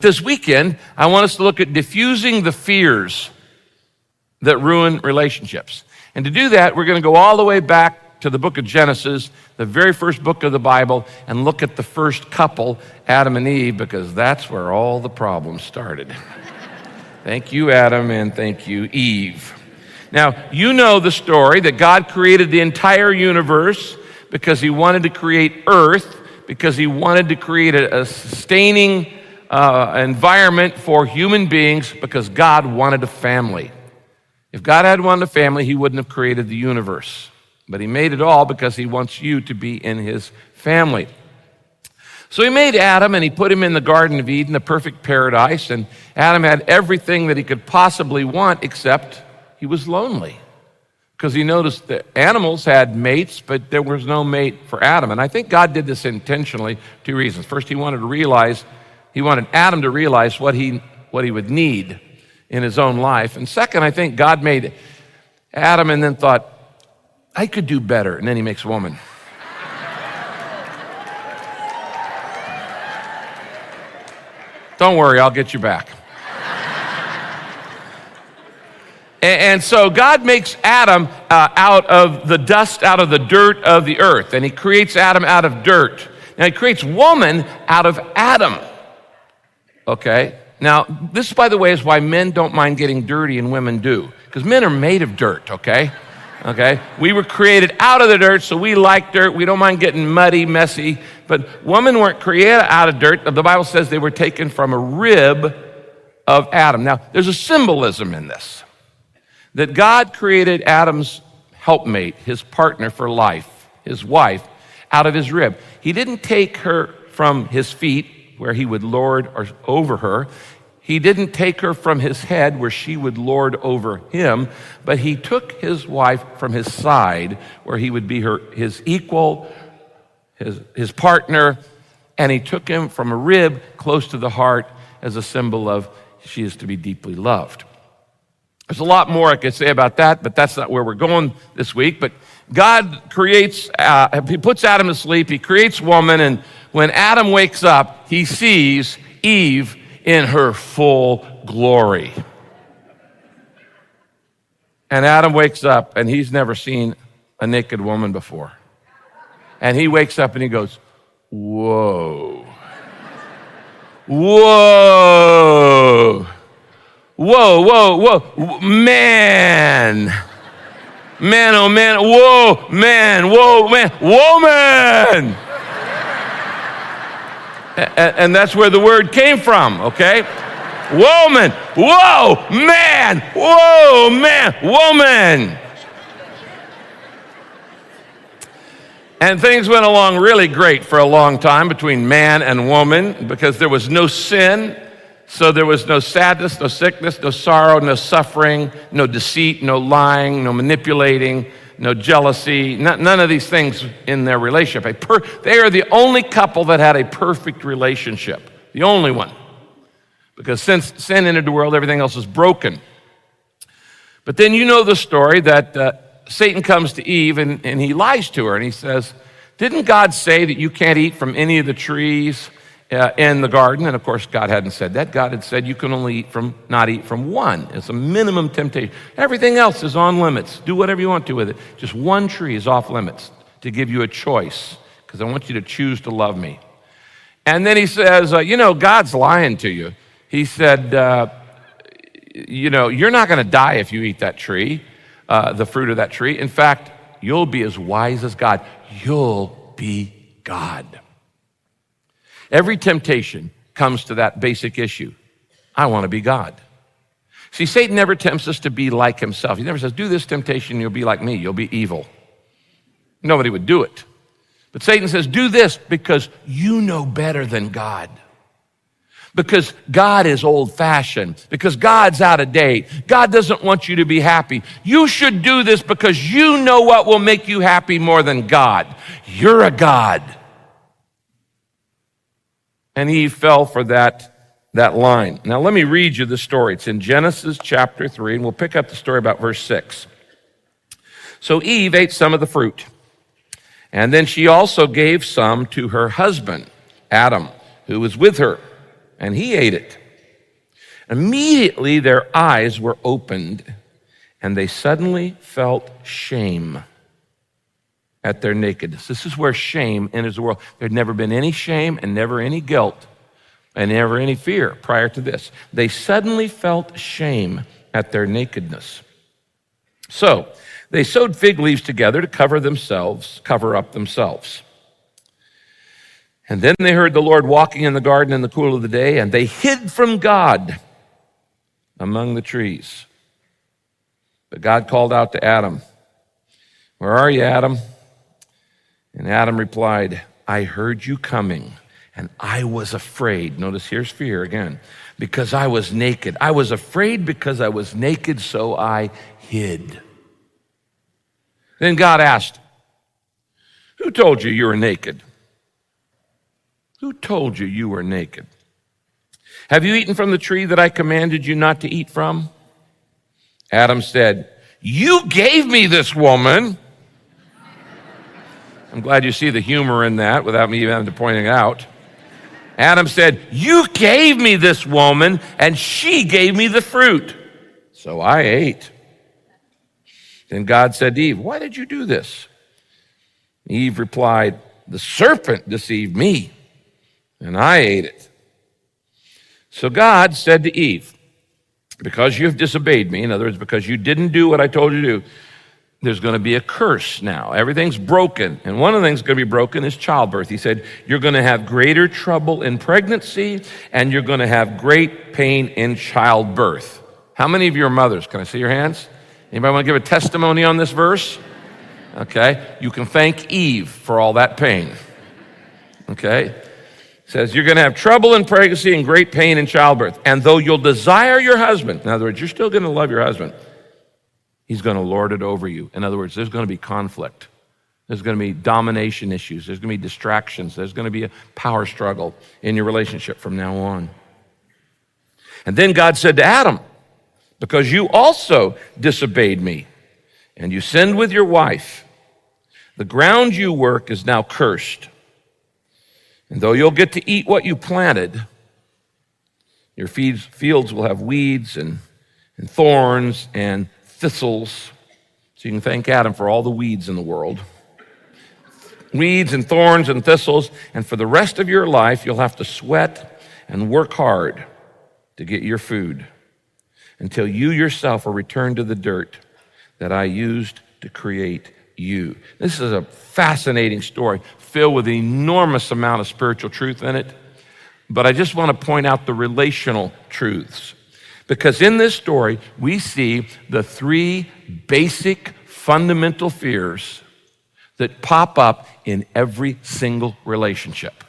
this weekend, I want us to look at diffusing the fears that ruin relationships. And to do that, we're going to go all the way back to the book of Genesis, the very first book of the Bible, and look at the first couple, Adam and Eve, because that's where all the problems started. Thank you, Adam, and thank you, Eve. Now, you know the story that God created the entire universe because he wanted to create earth, because he wanted to create a sustaining environment for human beings, because God wanted a family. If God had wanted a family, he wouldn't have created the universe. But he made it all because he wants you to be in his family. So he made Adam and he put him in the Garden of Eden, the perfect paradise. And Adam had everything that he could possibly want, except he was lonely. Because he noticed that animals had mates, but there was no mate for Adam. And I think God did this intentionally, 2 reasons. First, he wanted Adam to realize what he would need in his own life. And second, I think God made Adam and then thought, I could do better. And then he makes a woman. Don't worry, I'll get you back. And so God makes Adam out of the dust, out of the dirt of the earth. And he creates Adam out of dirt. Now he creates woman out of Adam. Okay? Now, this, by the way, is why men don't mind getting dirty and women do. Because men are made of dirt, okay? Okay? We were created out of the dirt, so we like dirt. We don't mind getting muddy, messy. But women weren't created out of dirt. The Bible says they were taken from a rib of Adam. Now, there's a symbolism in this. That God created Adam's helpmate, his partner for life, his wife, out of his rib. He didn't take her from his feet, where he would lord over her. He didn't take her from his head, where she would lord over him, but he took his wife from his side, where he would be his equal, his partner, and he took him from a rib close to the heart as a symbol of she is to be deeply loved. There's a lot more I could say about that, but that's not where we're going this week. But God creates, he puts Adam to sleep, he creates woman, and when Adam wakes up, he sees Eve in her full glory. And Adam wakes up, and he's never seen a naked woman before. And he wakes up and he goes, whoa. Whoa. Whoa, whoa, whoa, man, oh man, whoa, man, woman. And that's where the word came from, okay? Woman, whoa, man, woman. And things went along really great for a long time between man and woman because there was no sin. So there was no sadness, no sickness, no sorrow, no suffering, no deceit, no lying, no manipulating, no jealousy, none of these things in their relationship. They are the only couple that had a perfect relationship, the only one. Because since sin entered the world, everything else is broken. But then you know the story that Satan comes to Eve and he lies to her and he says, didn't God say that you can't eat from any of the trees in the garden? And of course, God hadn't said that. God had said you can only not eat from one. It's a minimum temptation. Everything else is on limits. Do whatever you want to with it. Just one tree is off limits to give you a choice because I want you to choose to love me. And then he says, God's lying to you. He said, you're not going to die if you eat that tree, the fruit of that tree. In fact, you'll be as wise as God. You'll be God. Every temptation comes to that basic issue. I want to be God. See, Satan never tempts us to be like himself. He never says, do this temptation, you'll be like me, you'll be evil. Nobody would do it. But Satan says, do this because you know better than God. Because God is old-fashioned. Because God's out of date. God doesn't want you to be happy. You should do this because you know what will make you happy more than God. You're a God. And Eve fell for that line. Now, let me read you the story. It's in Genesis chapter 3, and we'll pick up the story about verse 6. So Eve ate some of the fruit, and then she also gave some to her husband, Adam, who was with her. and he ate it. Immediately their eyes were opened, and they suddenly felt shame at their nakedness. This is where shame enters the world. There'd never been any shame and never any guilt and never any fear prior to this. They suddenly felt shame at their nakedness. So they sewed fig leaves together to cover up themselves. And then they heard the Lord walking in the garden in the cool of the day, and they hid from God among the trees. But God called out to Adam, "Where are you, Adam?" And Adam replied, "I heard you coming, and I was afraid." Notice here's fear again. "Because I was naked. I was afraid because I was naked, so I hid." Then God asked, "Who told you you were naked? Who told you you were naked? Have you eaten from the tree that I commanded you not to eat from?" Adam said, "You gave me this woman." I'm glad you see the humor in that without me even having to point it out. Adam said, "You gave me this woman, and she gave me the fruit, so I ate." Then God said to Eve, "Why did you do this?" Eve replied, "The serpent deceived me, and I ate it." So God said to Eve, "Because you have disobeyed me," in other words, because you didn't do what I told you to do, there's going to be a curse now. Everything's broken. And one of the things going to be broken is childbirth. He said, you're going to have greater trouble in pregnancy, and you're going to have great pain in childbirth. How many of you are mothers? Can I see your hands? Anybody want to give a testimony on this verse? Okay. You can thank Eve for all that pain. Okay. It says, you're going to have trouble in pregnancy and great pain in childbirth. And though you'll desire your husband, in other words, you're still going to love your husband, he's going to lord it over you. In other words, there's going to be conflict. There's going to be domination issues. There's going to be distractions. There's going to be a power struggle in your relationship from now on. And then God said to Adam, because you also disobeyed me and you sinned with your wife, the ground you work is now cursed. And though you'll get to eat what you planted, your fields will have weeds and thorns and thistles. So you can thank Adam for all the weeds in the world. Weeds and thorns and thistles. And for the rest of your life, you'll have to sweat and work hard to get your food until you yourself are returned to the dirt that I used to create you. This is a fascinating story filled with an enormous amount of spiritual truth in it. But I just want to point out the relational truths. Because in this story, we see the three basic fundamental fears that pop up in every single relationship.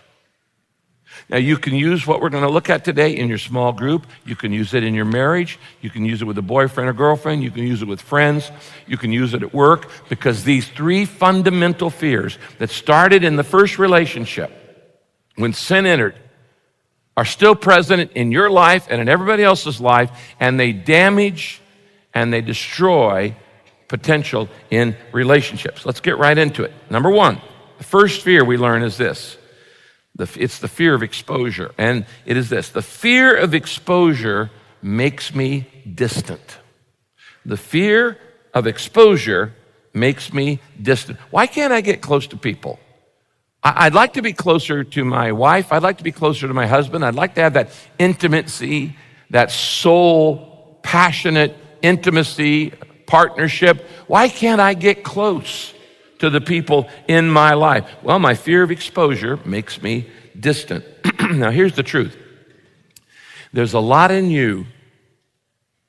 Now, you can use what we're going to look at today in your small group. You can use it in your marriage. You can use it with a boyfriend or girlfriend. You can use it with friends. You can use it at work, because these three fundamental fears that started in the first relationship when sin entered are still present in your life and in everybody else's life, and they damage and they destroy potential in relationships. Let's get right into it. Number one, the first fear we learn is this. It's the fear of exposure. And it is this: the fear of exposure makes me distant. The fear of exposure makes me distant. Why can't I get close to people? I'd like to be closer to my wife. I'd like to be closer to my husband. I'd like to have that intimacy, that soul, passionate intimacy, partnership. Why can't I get close to the people in my life? Well, my fear of exposure makes me distant. Now, here's the truth. There's a lot in you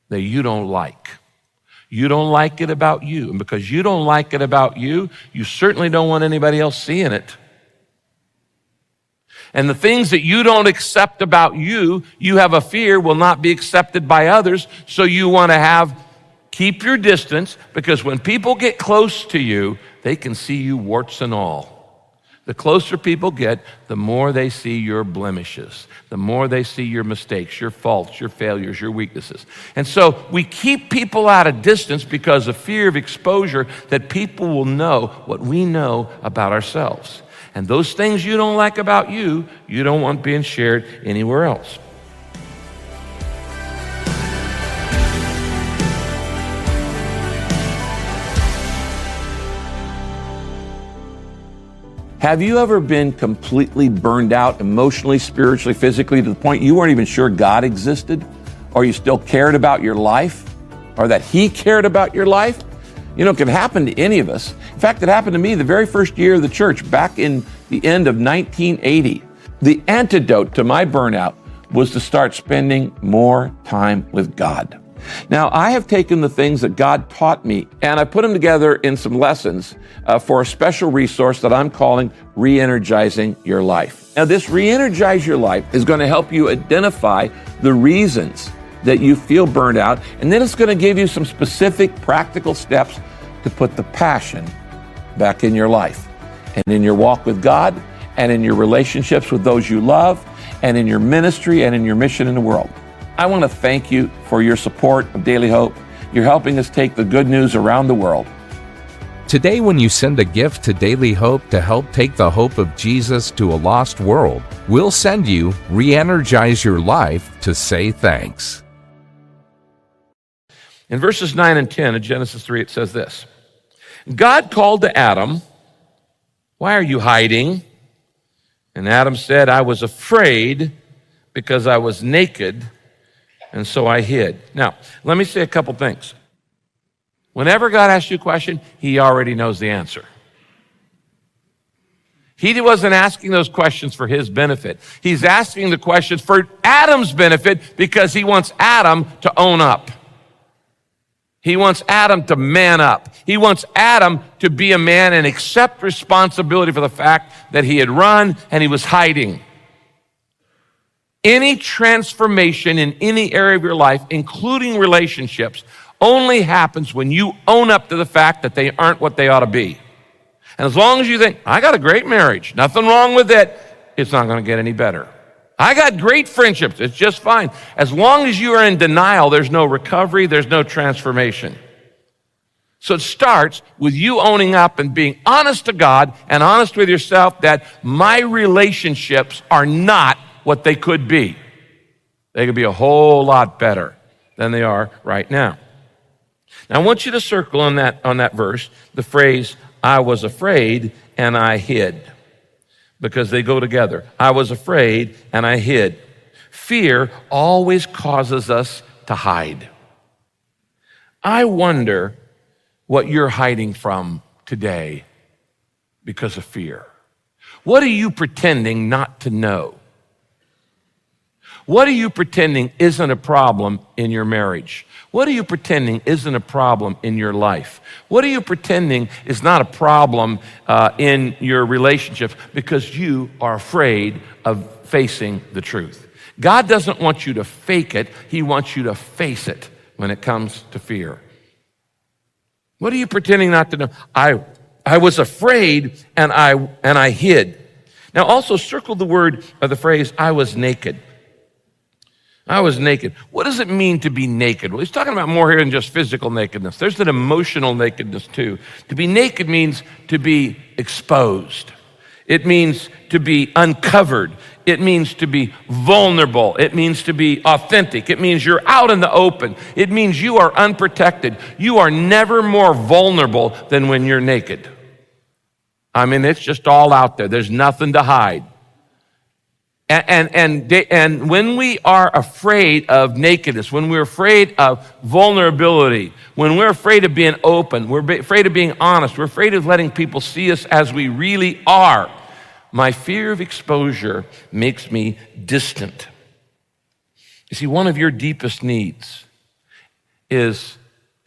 that you don't like. You don't like it about you. And because you don't like it about you, you certainly don't want anybody else seeing it. And the things that you don't accept about you, you have a fear will not be accepted by others. So you want to keep your distance, because when people get close to you, they can see you warts and all. The closer people get, the more they see your blemishes, the more they see your mistakes, your faults, your failures, your weaknesses. And so we keep people at a distance because of fear of exposure, that people will know what we know about ourselves. And those things you don't like about you, you don't want being shared anywhere else. Have you ever been completely burned out emotionally, spiritually, physically, to the point you weren't even sure God existed, or you still cared about your life, or that He cared about your life? You know, it can happen to any of us. In fact, it happened to me the very first year of the church, back in the end of 1980. The antidote to my burnout was to start spending more time with God. Now, I have taken the things that God taught me and I put them together in some lessons for a special resource that I'm calling Re-Energizing Your Life. Now, this Re-Energize Your Life is going to help you identify the reasons that you feel burned out, and then it's going to give you some specific practical steps to put the passion back in your life and in your walk with God and in your relationships with those you love and in your ministry and in your mission in the world. I want to thank you for your support of Daily Hope. You're helping us take the good news around the world. Today, when you send a gift to Daily Hope to help take the hope of Jesus to a lost world, we'll send you Re-Energize Your Life to say thanks. In verses 9 and 10 of Genesis 3, it says this: God called to Adam, "Why are you hiding?" And Adam said, "I was afraid because I was naked, and so I hid." Now, let me say a couple things. Whenever God asks you a question, He already knows the answer. He wasn't asking those questions for His benefit. He's asking the questions for Adam's benefit because He wants Adam to own up. He wants Adam to man up. He wants Adam to be a man and accept responsibility for the fact that he had run and he was hiding. Any transformation in any area of your life, including relationships, only happens when you own up to the fact that they aren't what they ought to be. And as long as you think, I got a great marriage, nothing wrong with it, it's not going to get any better. I got great friendships, it's just fine. As long as you are in denial, there's no recovery, there's no transformation. So it starts with you owning up and being honest to God and honest with yourself that my relationships are not what they could be. They could be a whole lot better than they are right now. Now I want you to circle on that verse the phrase, "I was afraid and I hid," because they go together. I was afraid and I hid. Fear always causes us to hide. I wonder what you're hiding from today because of fear. What are you pretending not to know? What are you pretending isn't a problem in your marriage? What are you pretending isn't a problem in your life? What are you pretending is not a problem in your relationship because you are afraid of facing the truth? God doesn't want you to fake it. He wants you to face it when it comes to fear. What are you pretending not to know? I was afraid and I hid. Now also circle the word or the phrase, "I was naked." I was naked. What does it mean to be naked? Well, he's talking about more here than just physical nakedness. There's an emotional nakedness too. To be naked means to be exposed. It means to be uncovered. It means to be vulnerable. It means to be authentic. It means you're out in the open. It means you are unprotected. You are never more vulnerable than when you're naked. I mean, it's just all out there. There's nothing to hide. And when we are afraid of nakedness, when we're afraid of vulnerability, when we're afraid of being open, we're afraid of being honest, we're afraid of letting people see us as we really are, my fear of exposure makes me distant. You see, one of your deepest needs is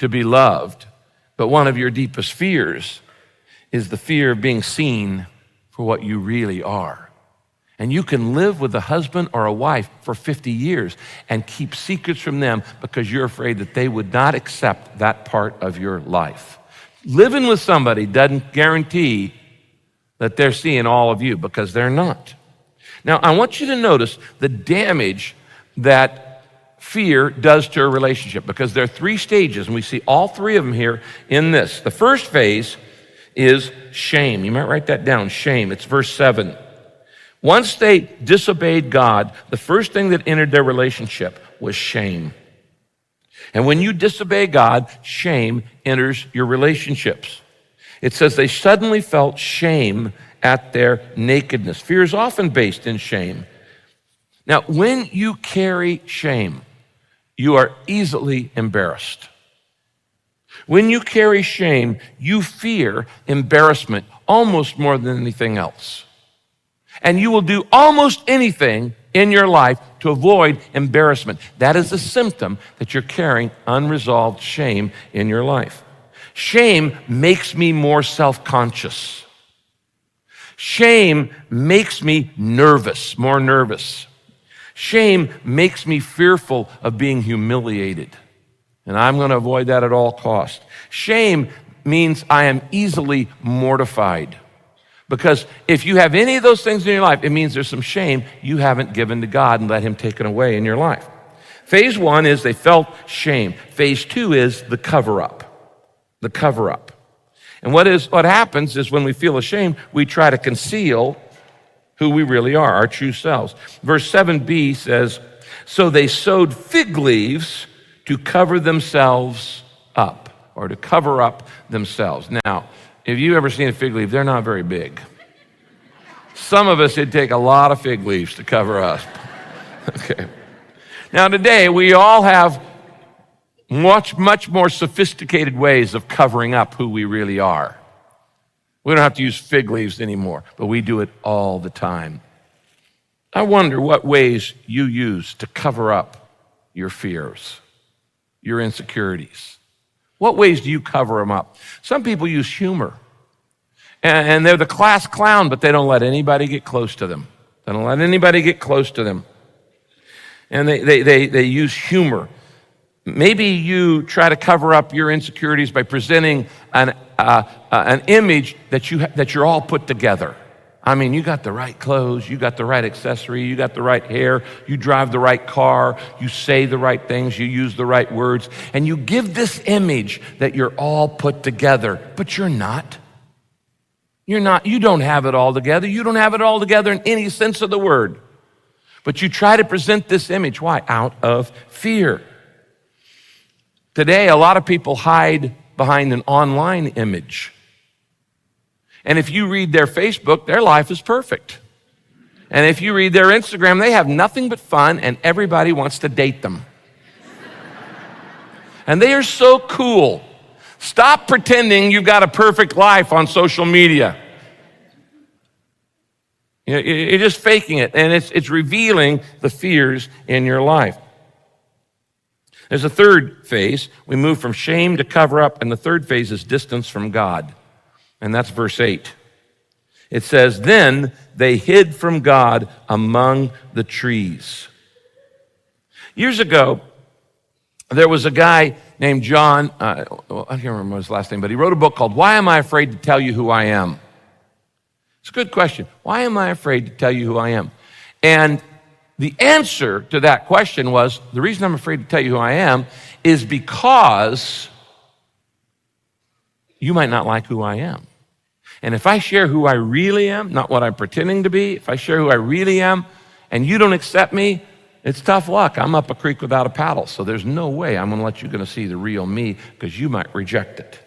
to be loved, but one of your deepest fears is the fear of being seen for what you really are. And you can live with a husband or a wife for 50 years and keep secrets from them because you're afraid that they would not accept that part of your life. Living with somebody doesn't guarantee that they're seeing all of you, because they're not. Now, I want you to notice the damage that fear does to a relationship, because there are three stages, and we see all three of them here in this. The first phase is shame. You might write that down, shame. It's verse 7. Once they disobeyed God, the first thing that entered their relationship was shame. And when you disobey God, shame enters your relationships. It says they suddenly felt shame at their nakedness. Fear is often based in shame. Now, when you carry shame, you are easily embarrassed. When you carry shame, you fear embarrassment almost more than anything else. And you will do almost anything in your life to avoid embarrassment. That is a symptom that you're carrying unresolved shame in your life. Shame makes me more self-conscious. Shame makes me nervous, more nervous. Shame makes me fearful of being humiliated. And I'm going to avoid that at all costs. Shame means I am easily mortified. Because if you have any of those things in your life, it means there's some shame you haven't given to God and let him take it away in your life. Phase 1 is they felt shame. Phase 2 is the cover-up. The cover-up. And what happens is when we feel ashamed, we try to conceal who we really are, our true selves. Verse 7b says, so they sewed fig leaves to cover themselves up, or to cover up themselves. Now, if you've ever seen a fig leaf, they're not very big. Some of us, it'd take a lot of fig leaves to cover us. Okay. Now today, we all have much more sophisticated ways of covering up who we really are. We don't have to use fig leaves anymore, but we do it all the time. I wonder what ways you use to cover up your fears, your insecurities. What ways do you cover them up? Some people use humor. And they're the class clown, but they don't let anybody get close to them. They don't let anybody get close to them. And they use humor. Maybe you try to cover up your insecurities by presenting an image that you're all put together. I mean, you got the right clothes, you got the right accessory, you got the right hair, you drive the right car, you say the right things, you use the right words, and you give this image that you're all put together, but you're not. You're not. You don't have it all together. You don't have it all together in any sense of the word. But you try to present this image. Why? Out of fear. Today, a lot of people hide behind an online image. And if you read their Facebook, their life is perfect. And if you read their Instagram, they have nothing but fun and everybody wants to date them. And they are so cool. Stop pretending you've got a perfect life on social media. You're just faking it, and it's revealing the fears in your life. There's a third phase. We move from shame to cover up, and the third phase is distance from God. And that's verse 8. It says, then they hid from God among the trees. Years ago, there was a guy named John, I can't remember his last name, but he wrote a book called Why Am I Afraid to Tell You Who I Am? It's a good question. Why am I afraid to tell you who I am? And the answer to that question was, the reason I'm afraid to tell you who I am is because you might not like who I am. And if I share who I really am, not what I'm pretending to be, if I share who I really am, and you don't accept me, it's tough luck. I'm up a creek without a paddle, so there's no way I'm going to let you see the real me because you might reject it.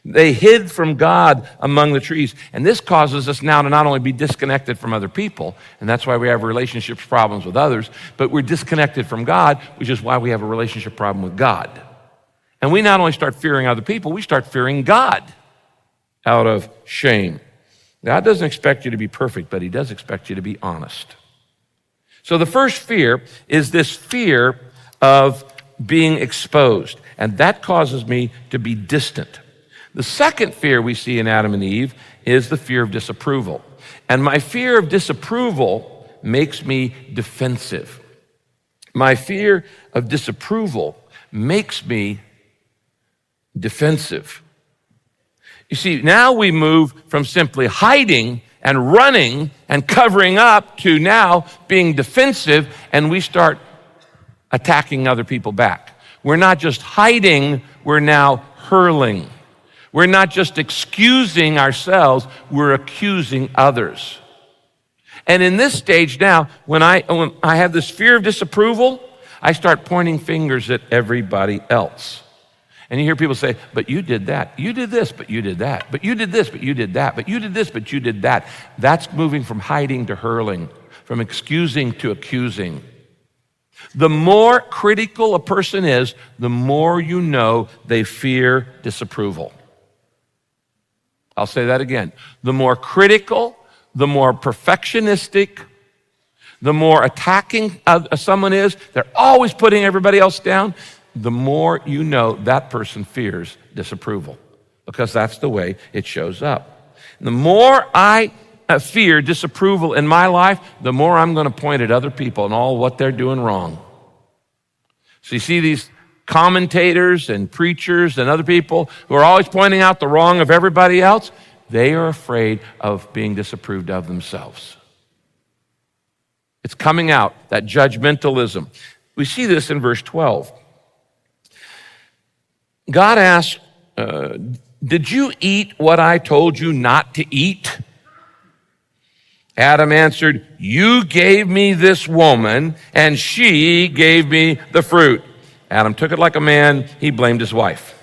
They hid from God among the trees, and this causes us now to not only be disconnected from other people, and that's why we have relationships problems with others, but we're disconnected from God, which is why we have a relationship problem with God. And we not only start fearing other people, we start fearing God out of shame. God doesn't expect you to be perfect, but he does expect you to be honest. So the first fear is this fear of being exposed, and that causes me to be distant. The second fear we see in Adam and Eve is the fear of disapproval. And my fear of disapproval makes me defensive. My fear of disapproval makes me defensive. You see, now we move from simply hiding and running and covering up to now being defensive, and we start attacking other people back. We're not just hiding, we're now hurling. We're not just excusing ourselves, we're accusing others. And in this stage now, when I have this fear of disapproval, I start pointing fingers at everybody else. And you hear people say, but you did that. You did this, but you did that. But you did this, but you did that. But you did this, but you did that. That's moving from hiding to hurling, from excusing to accusing. The more critical a person is, the more you know they fear disapproval. I'll say that again. The more critical, the more perfectionistic, the more attacking someone is, they're always putting everybody else down, the more you know that person fears disapproval, because that's the way it shows up. And the more I fear disapproval in my life, the more I'm going to point at other people and all what they're doing wrong. So you see these commentators and preachers and other people who are always pointing out the wrong of everybody else, they are afraid of being disapproved of themselves. It's coming out, that judgmentalism. We see this in verse 12. God asks, did you eat what I told you not to eat? Adam answered, you gave me this woman, and she gave me the fruit. Adam took it like a man. He blamed his wife.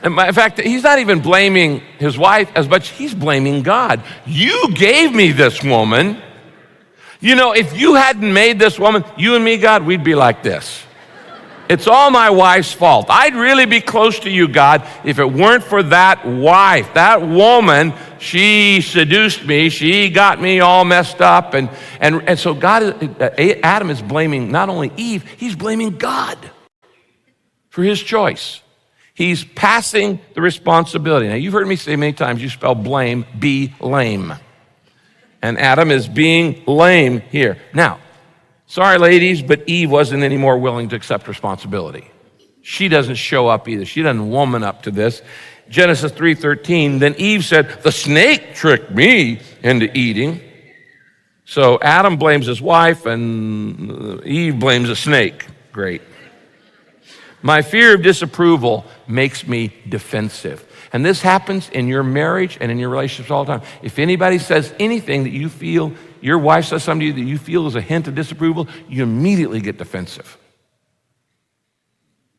And in fact, he's not even blaming his wife as much, he's blaming God. You gave me this woman. You know, if you hadn't made this woman, you and me, God, we'd be like this. It's all my wife's fault. I'd really be close to you, God, if it weren't for that wife. That woman, she seduced me. She got me all messed up. And so Adam is blaming not only Eve, he's blaming God for his choice. He's passing the responsibility. Now, you've heard me say many times, you spell blame, be lame. And Adam is being lame here. Now, sorry, ladies, but Eve wasn't any more willing to accept responsibility. She doesn't show up either. She doesn't woman up to this. Genesis 3:13, then Eve said, the snake tricked me into eating. So Adam blames his wife and Eve blames the snake. Great. My fear of disapproval makes me defensive. And this happens in your marriage and in your relationships all the time. If anybody says anything that you feel, your wife says something to you that you feel is a hint of disapproval, you immediately get defensive.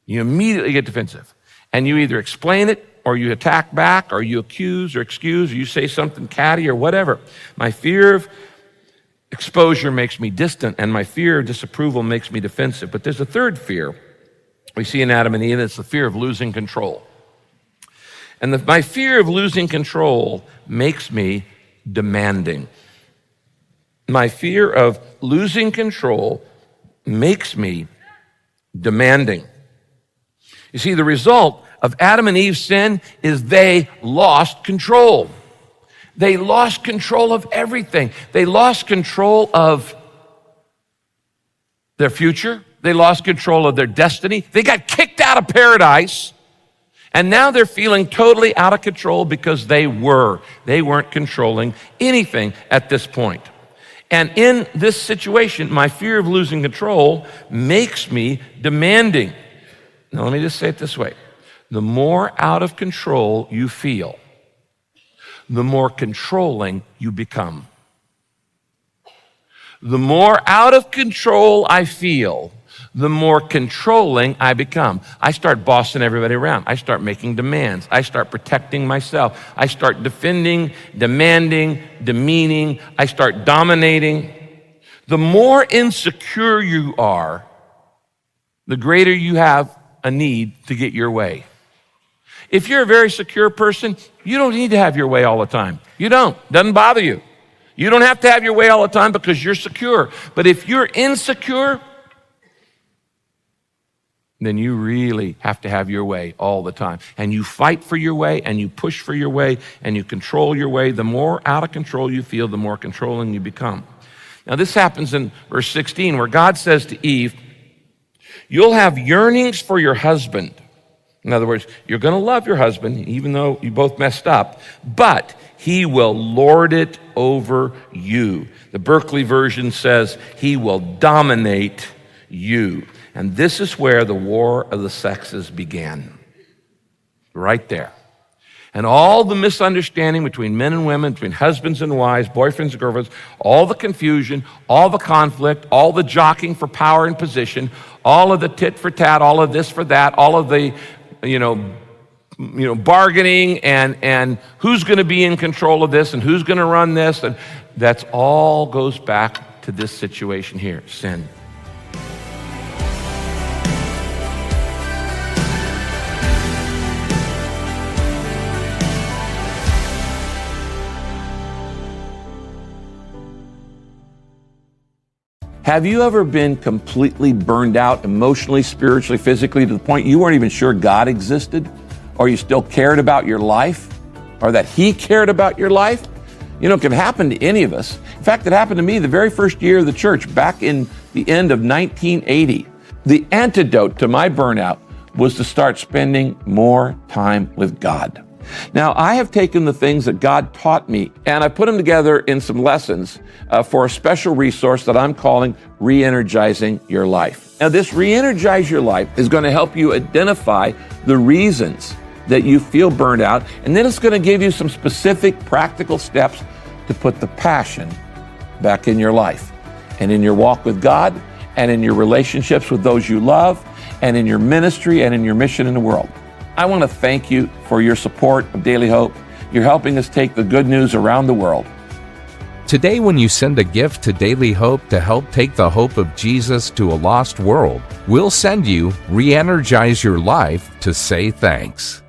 You immediately get defensive. And you either explain it, or you attack back, or you accuse or excuse, or you say something catty or whatever. My fear of exposure makes me distant, and my fear of disapproval makes me defensive. But there's a third fear we see in Adam and Eve, and it's the fear of losing control. And my fear of losing control makes me demanding. My fear of losing control makes me demanding. You see, the result of Adam and Eve's sin is they lost control. They lost control of everything. They lost control of their future. They lost control of their destiny. They got kicked out of paradise. And now they're feeling totally out of control because they weren't controlling anything at this point. And in this situation, my fear of losing control makes me demanding. Now, let me just say it this way. The more out of control you feel, the more controlling you become. The more out of control I feel, the more controlling I become. I start bossing everybody around. I start making demands. I start protecting myself. I start defending, demanding, demeaning. I start dominating. The more insecure you are, the greater you have a need to get your way. If you're a very secure person, you don't need to have your way all the time. You don't. Doesn't bother you. You don't have to have your way all the time because you're secure. But if you're insecure, then you really have to have your way all the time. And you fight for your way, and you push for your way, and you control your way. The more out of control you feel, the more controlling you become. Now, this happens in verse 16, where God says to Eve, you'll have yearnings for your husband. In other words, you're going to love your husband, even though you both messed up, but he will lord it over you. The Berkeley version says he will dominate you. And this is where the war of the sexes began. Right there. And all the misunderstanding between men and women, between husbands and wives, boyfriends and girlfriends, all the confusion, all the conflict, all the jockeying for power and position, all of the tit for tat, all of this for that, all of the, bargaining and who's going to be in control of this and who's going to run this, and that's all goes back to this situation here, sin. Have you ever been completely burned out emotionally, spiritually, physically to the point you weren't even sure God existed? Or you still cared about your life? Or that He cared about your life? You know, it can happen to any of us. In fact, it happened to me the very first year of the church back in the end of 1980. The antidote to my burnout was to start spending more time with God. Now, I have taken the things that God taught me and I put them together in some lessons for a special resource that I'm calling Re-Energizing Your Life. Now, this Re-Energize Your Life is going to help you identify the reasons that you feel burned out, and then it's going to give you some specific practical steps to put the passion back in your life and in your walk with God and in your relationships with those you love and in your ministry and in your mission in the world. I want to thank you for your support of Daily Hope. You're helping us take the good news around the world. Today, when you send a gift to Daily Hope to help take the hope of Jesus to a lost world, we'll send you Re-Energize Your Life to say thanks.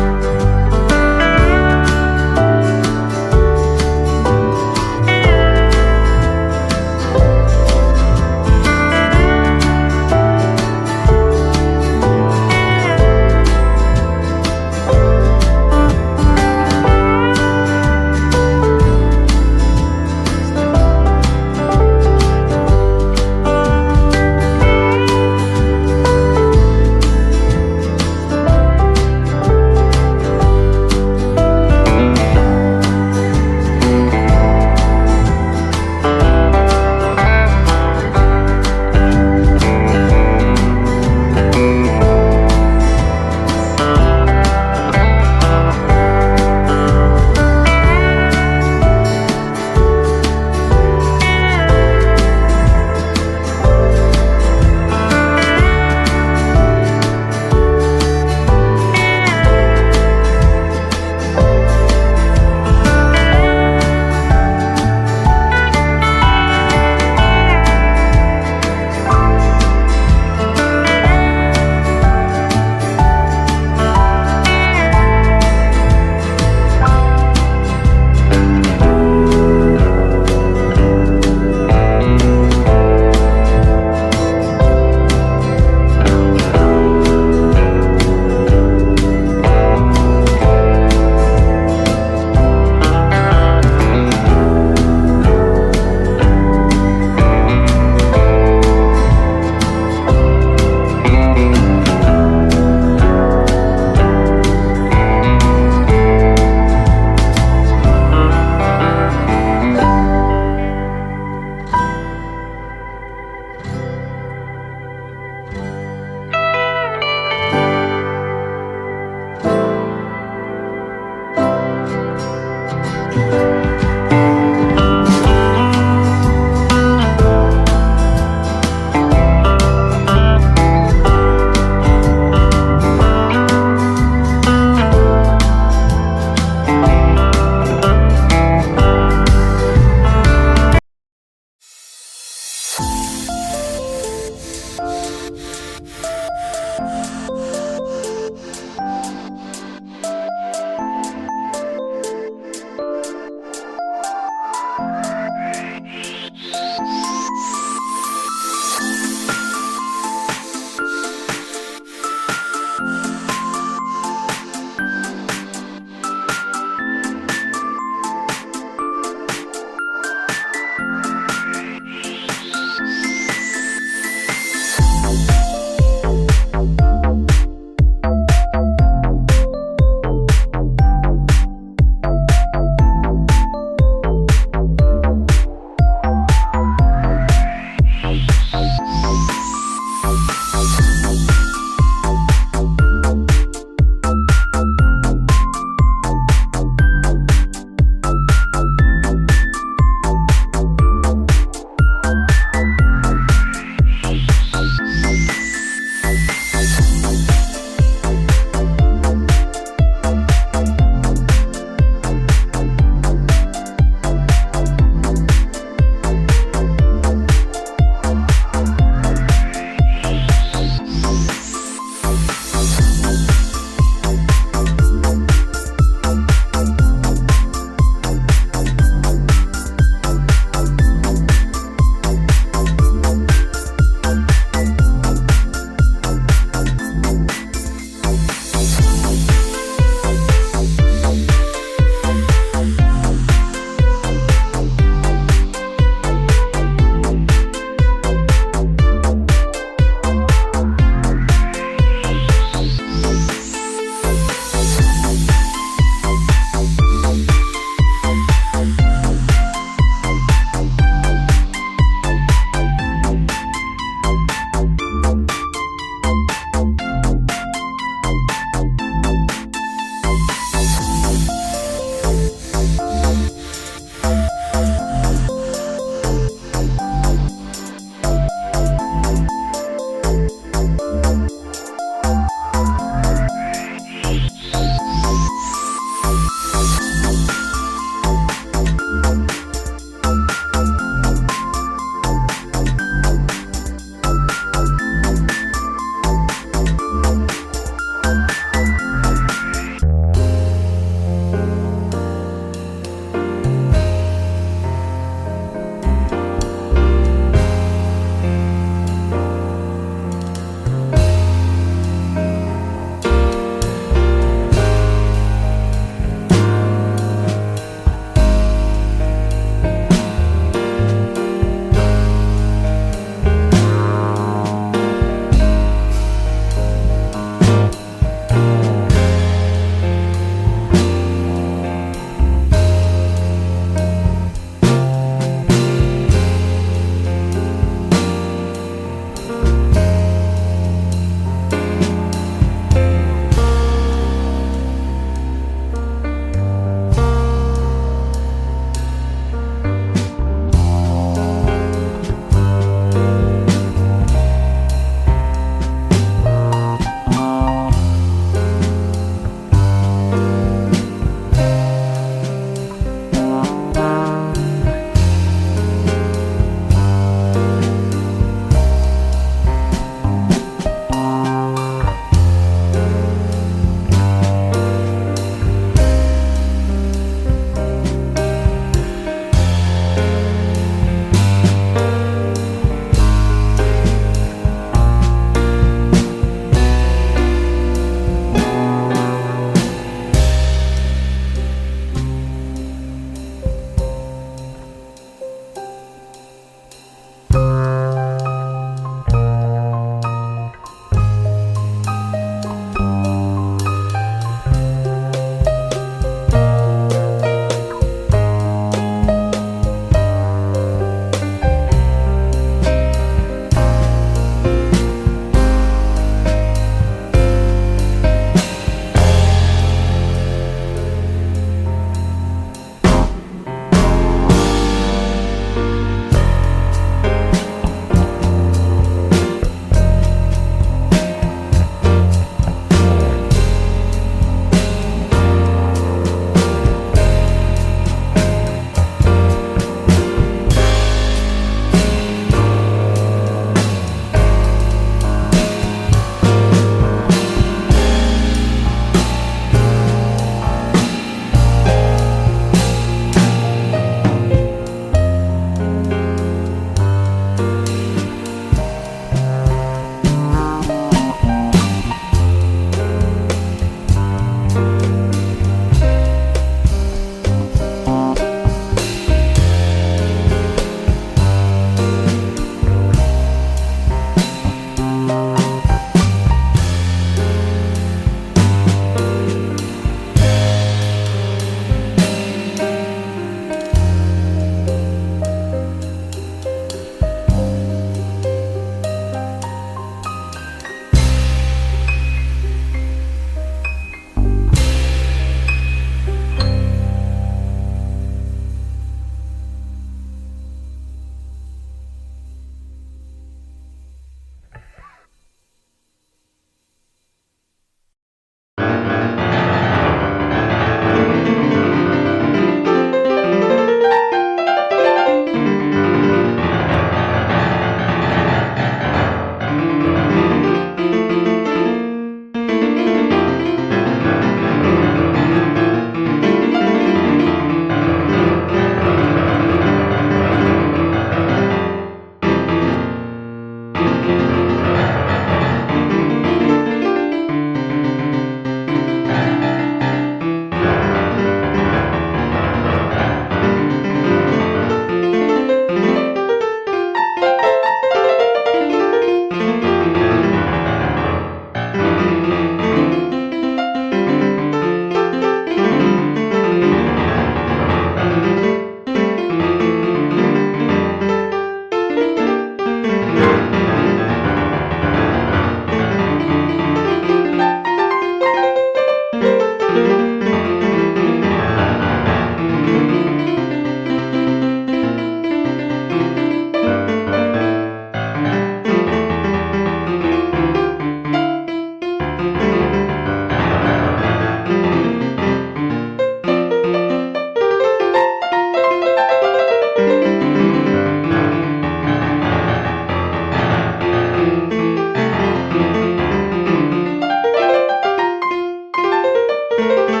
you.